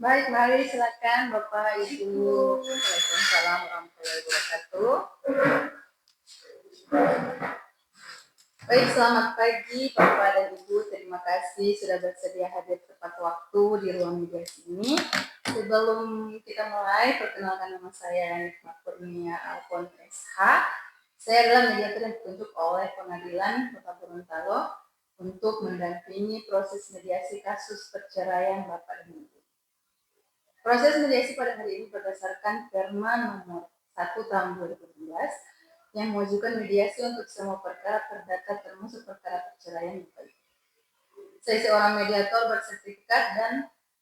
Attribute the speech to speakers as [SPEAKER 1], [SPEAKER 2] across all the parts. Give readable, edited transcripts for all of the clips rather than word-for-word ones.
[SPEAKER 1] Baik, mari silakan Bapak Ibu. Waalaikumsalam warahmatullahi wabarakatuh. Baik, selamat pagi Bapak dan Ibu. Terima kasih sudah bersedia hadir tepat waktu di ruang mediasi ini. Sebelum kita mulai, perkenalkan nama saya Nikmat Kurnia Alfon SH. Saya adalah mediator yang ditunjuk oleh Pengadilan Kota Gorontalo untuk mendampingi proses mediasi kasus perceraian Bapak dan Ibu. Proses mediasi pada hari ini berdasarkan Perma nomor 1 tahun 2017 yang mengajukan mediasi untuk semua perkara perdata termasuk perkara perceraian Bapak Ibu. Saya seorang mediator bersertifikat dan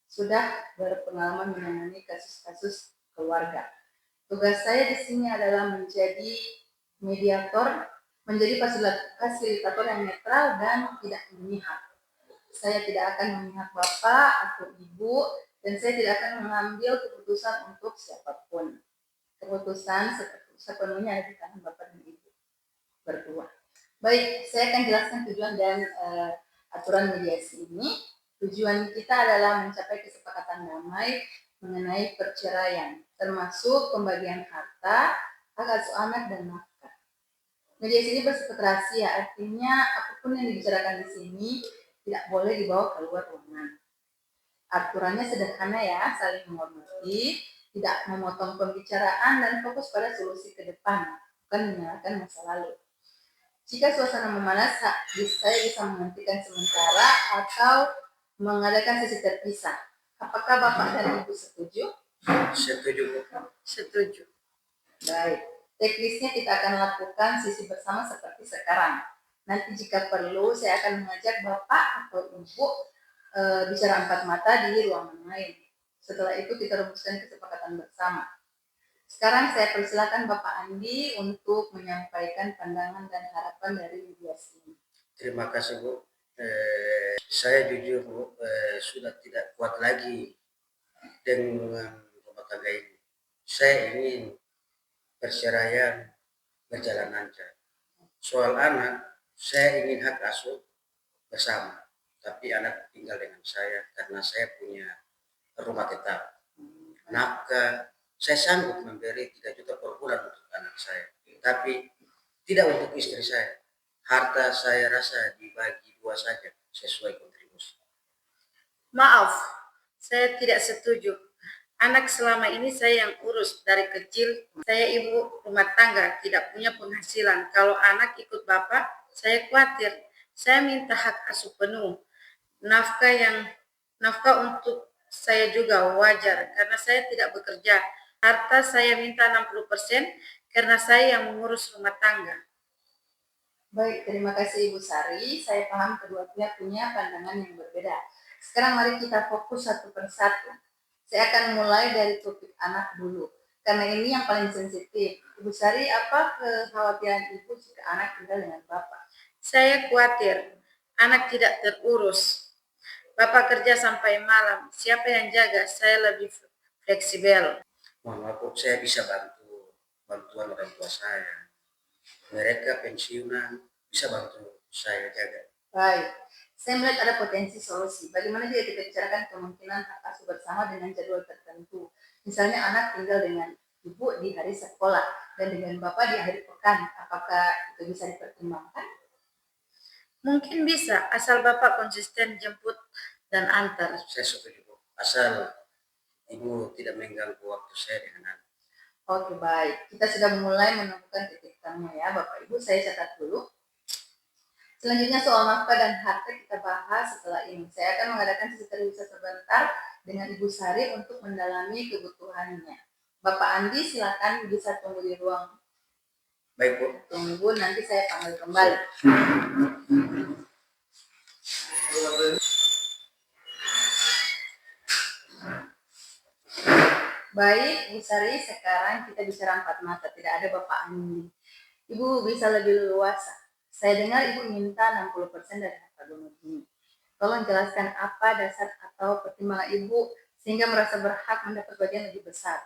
[SPEAKER 1] sudah berpengalaman menangani kasus-kasus keluarga. Tugas saya di sini adalah menjadi mediator, menjadi fasilitator yang netral dan tidak memihak. Saya tidak akan memihak Bapak atau Ibu, dan saya tidak akan mengambil keputusan untuk siapapun. Keputusan sepenuhnya ada di tangan Bapak dan Ibu berdua. Baik, saya akan jelaskan tujuan dan aturan mediasi ini. Tujuan kita adalah mencapai kesepakatan damai mengenai perceraian, termasuk pembagian harta, hak asuh anak, dan nafkah. Mediasi ini bersifat rahasia, artinya apapun yang dibicarakan di sini tidak boleh dibawa keluar ruangan. Aturannya sederhana ya, saling menghormati, tidak memotong pembicaraan, dan fokus pada solusi ke depan, bukan menyalahkan masa lalu. Jika suasana memanas, saya bisa menghentikan sementara atau mengadakan sesi terpisah. Apakah Bapak dan Ibu setuju?
[SPEAKER 2] Setuju.
[SPEAKER 1] Setuju. Baik. Teknisnya kita akan lakukan sesi bersama seperti sekarang. Nanti jika perlu, saya akan mengajak Bapak atau Ibu bicara empat mata di ruangan lain. Setelah itu kita rumuskan kesepakatan bersama. Sekarang saya persilakan Bapak Andi untuk menyampaikan pandangan dan harapan dari mediasi ini.
[SPEAKER 2] Terima kasih Bu. Saya jujur Bu, sudah tidak kuat lagi dengan rumah tangga ini. Saya ingin perceraian berjalan lancar. Soal anak, saya ingin hak asuh bersama, tapi anak tinggal dengan saya karena saya punya rumah tetap. Nafkah, saya sanggup memberi 3 juta per bulan untuk anak saya, tapi tidak untuk istri saya. Harta saya rasa dibagi 2 saja sesuai kontribusi.
[SPEAKER 3] Maaf, saya tidak setuju. Anak selama ini saya yang urus dari kecil. Saya ibu rumah tangga, tidak punya penghasilan. Kalau anak ikut bapak, saya khawatir. Saya minta hak asuh penuh. Nafkah untuk saya juga wajar karena saya tidak bekerja. Harta saya minta 60% karena saya yang mengurus rumah tangga.
[SPEAKER 1] Baik, terima kasih Ibu Sari. Saya paham kedua pihak punya pandangan yang berbeda. Sekarang mari kita fokus satu persatu. Saya akan mulai dari topik anak dulu, karena ini yang paling sensitif. Ibu Sari, apa kekhawatiran Ibu jika anak tinggal dengan Bapak?
[SPEAKER 3] Saya khawatir anak tidak terurus. Bapak kerja sampai malam, siapa yang jaga? Saya lebih fleksibel.
[SPEAKER 2] Mohon maaf, saya bisa bantuan orang tua saya. Mereka pensiunan, bisa bantu saya jaga.
[SPEAKER 1] Baik, saya melihat ada potensi solusi. Bagaimana jika kita bicarakan kemungkinan hak asuh bersama dengan jadwal tertentu? Misalnya anak tinggal dengan ibu di hari sekolah dan dengan bapak di hari pekan. Apakah itu bisa dipertimbangkan?
[SPEAKER 3] Mungkin bisa, asal bapak konsisten jemput dan antar.
[SPEAKER 2] Saya setuju Bu, asal ibu tidak mengganggu waktu saya dengan anak.
[SPEAKER 1] Oke, baik. Kita sudah mulai menemukan titik temu ya Bapak Ibu. Saya catat dulu. Selanjutnya soal nafkah dan harta kita bahas setelah ini. Saya akan mengadakan sesi terpisah sebentar dengan Ibu Sari untuk mendalami kebutuhannya. Bapak Andi silakan bisa tunggu di ruang.
[SPEAKER 2] Baik Bu.
[SPEAKER 1] Tunggu, nanti saya panggil kembali. Baik, Bu Sari, sekarang kita bicara empat mata. Tidak ada Bapak Andi. Ibu bisa lebih leluasa. Saya dengar Ibu minta 60% dari harta donor ini. Tolong jelaskan apa dasar atau pertimbangan Ibu sehingga merasa berhak mendapat bagian lebih besar.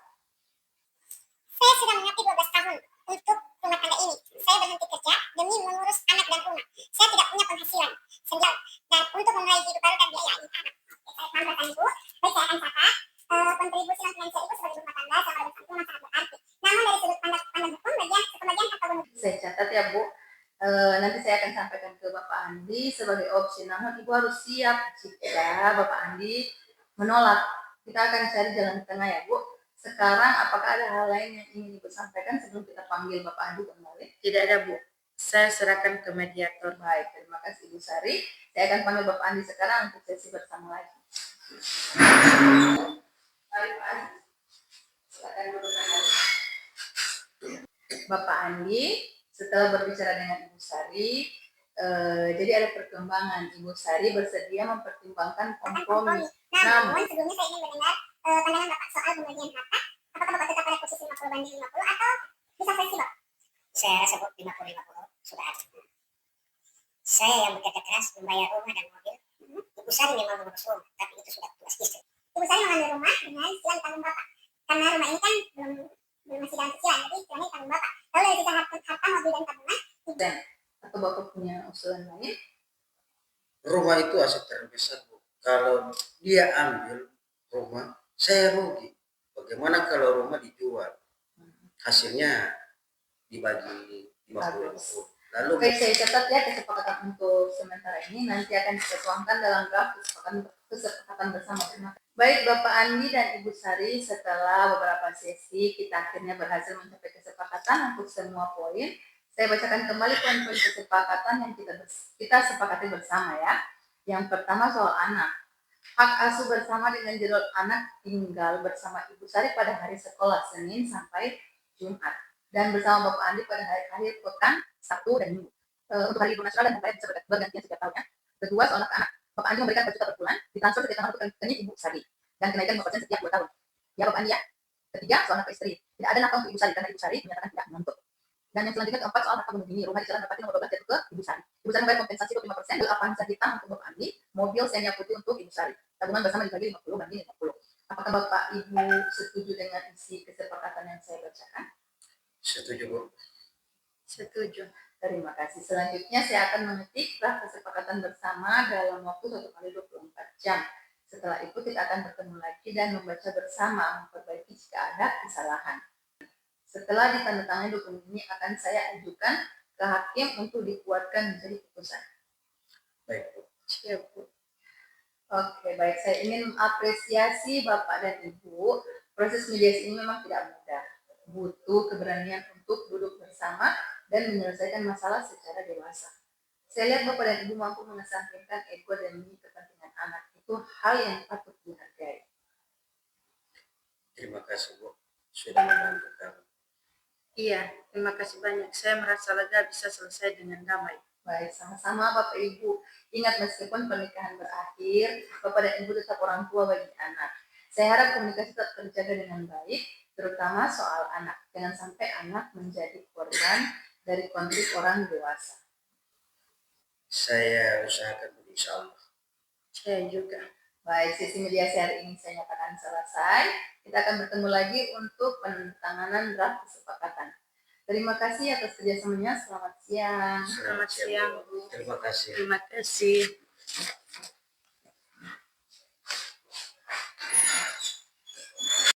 [SPEAKER 4] Saya sudah mengabdi 12 tahun untuk rumah tangga ini. Saya berhenti kerja demi mengurus anak dan rumah. Saya tidak punya penghasilan sendiri dan untuk memulai hidup baru dan biaya anak. Saya paham pertanyaan Ibu. Baik, saya akan catat.
[SPEAKER 1] Andi sebagai opsi. Namun Ibu harus siap jika Bapak Andi menolak. Kita akan cari jalan tengah ya Bu. Sekarang apakah ada hal lain yang ingin Ibu sampaikan sebelum kita panggil Bapak Andi kembali?
[SPEAKER 3] Tidak ada Bu, saya serahkan ke mediator.
[SPEAKER 1] Baik, terima kasih Ibu Sari. Saya akan panggil Bapak Andi sekarang untuk sesi bersama lagi. Baik Pak Andi, silakan duduk kembali. Bapak Andi, setelah berbicara dengan Ibu Sari, jadi ada perkembangan. Ibu Sari bersedia mempertimbangkan kompromi.
[SPEAKER 4] Namun sebelumnya saya ingin mendengar pandangan Bapak soal pembagian harta. Apakah Bapak tetap pada posisi 50/50 atau bisa fleksibel? Saya rasa 50/50 sudah ada. Saya yang bekerja keras membayar rumah dan mobil. Ibu Sari memang mengurus rumah, tapi itu sudah tugas istri. Ibu Sari mengambil rumah dengan cicilan ditanggung Bapak. Karena rumah ini kan belum masih dalam cicilan, jadi istilahnya ditanggung Bapak. Lalu dari sisa harta mobil dan tabungan,
[SPEAKER 1] Dan atau Bapak punya usulan lain?
[SPEAKER 2] Rumah itu aset terbesar Bu. Kalau dia ambil rumah, saya rugi. Bagaimana kalau rumah dijual? Hasilnya dibagi 50-50. Lalu
[SPEAKER 1] Baik, saya catat ya kesepakatan untuk sementara ini nanti akan kita tuangkan dalam draft kesepakatan bersama. Baik Bapak Andi dan Ibu Sari, setelah beberapa sesi kita akhirnya berhasil mencapai kesepakatan untuk semua poin. Saya bacakan kembali poin-poin kesepakatan yang kita sepakati bersama ya. Yang pertama soal anak. Hak asuh bersama dengan jadwal anak tinggal bersama Ibu Sari pada hari sekolah Senin sampai Jumat. Dan bersama Bapak Andi pada hari akhir pekan Sabtu dan Minggu. Untuk hari libur nasional dan hari bisa bergantian setiap tahunnya. Kedua, soal anak-anak. Bapak Andi memberikan 4 juta per bulan, ditransfer setiap tanggal rekeningnya Ibu Sari. Dan kenaikan 5% setiap 2 tahun. Ya Bapak Andi ya. Ketiga, soal nafkah istri. Tidak ada nafkah untuk Ibu Sari karena Ibu Sari menyatakan tidak menuntut. Dan yang selanjutnya keempat, soal nafkah bunuh diri. Rumah di Jalan Merpati nomor 12 jatuh ke Ibu Sari. Ibu Sari membayar kompensasi 25%, mobil Avanza hitam untuk Bapak Andi, mobil Xenia putih untuk Ibu Sari. Tabungan bersama dibagi 50/50. Apakah Bapak Ibu setuju dengan isi kesepakatan yang saya bacakan?
[SPEAKER 2] setuju Bu.
[SPEAKER 3] Setuju.
[SPEAKER 1] Terima kasih. Selanjutnya saya akan mengetik draft kesepakatan bersama dalam waktu 1 kali 24 jam. Setelah itu kita akan bertemu lagi dan membaca bersama, memperbaiki jika ada kesalahan. Setelah ditandatangani dokumen ini akan saya ajukan ke hakim untuk dikuatkan menjadi putusan.
[SPEAKER 2] Baik Bu.
[SPEAKER 3] Siap Bu.
[SPEAKER 1] Oke, baik. Saya ingin mengapresiasi Bapak dan Ibu. Proses mediasi ini memang tidak mudah. Butuh keberanian untuk duduk bersama dan menyelesaikan masalah secara dewasa. Saya lihat Bapak dan Ibu mampu mengesampingkan ego demi kepentingan anak. Itu hal yang patut dihargai.
[SPEAKER 2] Terima kasih Bu sudah membantu kami.
[SPEAKER 3] Iya, terima kasih banyak. Saya merasa lega bisa selesai dengan damai.
[SPEAKER 1] Baik, sama-sama Bapak Ibu. Ingat meskipun pernikahan berakhir, Bapak dan Ibu tetap orang tua bagi anak. Saya harap komunikasi tetap terjaga dengan baik, terutama soal anak. Jangan sampai anak menjadi korban dari konflik orang dewasa.
[SPEAKER 2] Saya usahakan Bu, insya Allah.
[SPEAKER 3] Saya juga.
[SPEAKER 1] Baik, sesi mediasi hari ini saya nyatakan selesai. Kita akan bertemu lagi untuk penandatanganan draft kesepakatan. Terima kasih atas kerjasamanya. Selamat siang.
[SPEAKER 3] Selamat siang,
[SPEAKER 2] Bu. Terima kasih.
[SPEAKER 3] Terima kasih.